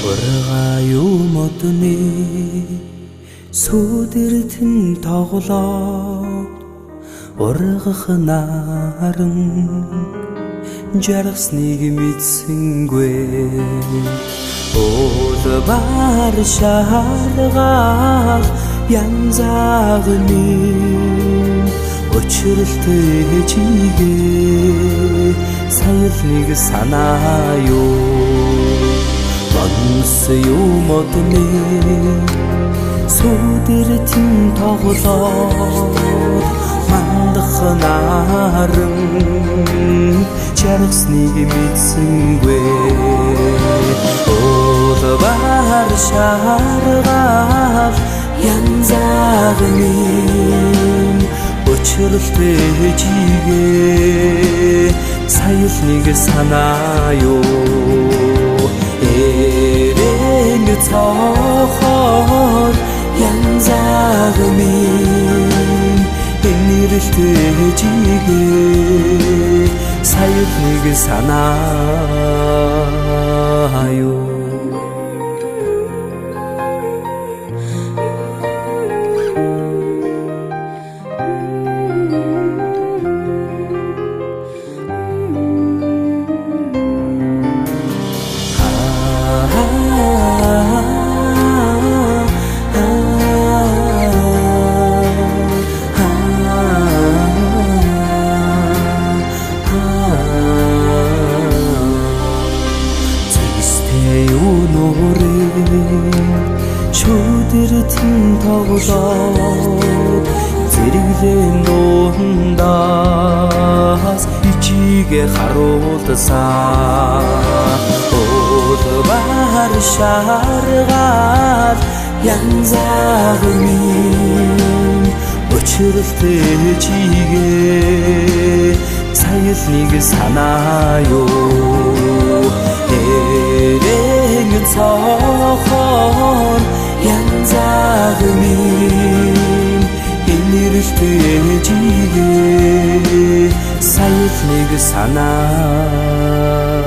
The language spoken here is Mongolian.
Ургаю модны сүдэртэн тоглоо ургах наран жаргасныг мэдсэнгүй Улбар шааргаал янзаагны өчрөлтэй чигээ саялныг санааю Онс юу модны сүдэртэн тоглоо мандах наран жаргасныг мэдсэнгүй Улбар шааргаал янзаагны өчрөлтэй чигээ саялныг санааю Эрен цохоор янзаагны энэрэлтэй чигээ саялныг санааю Шүдэртэн тоглоод зэрэглэн дундаас ичигээ харуулсан Улбар шааргаал янзаагны өчрөлтэй чигээ саялныг санааю Эрен цохоор янзаагны энэрэлтэй чигээ саялныг санаа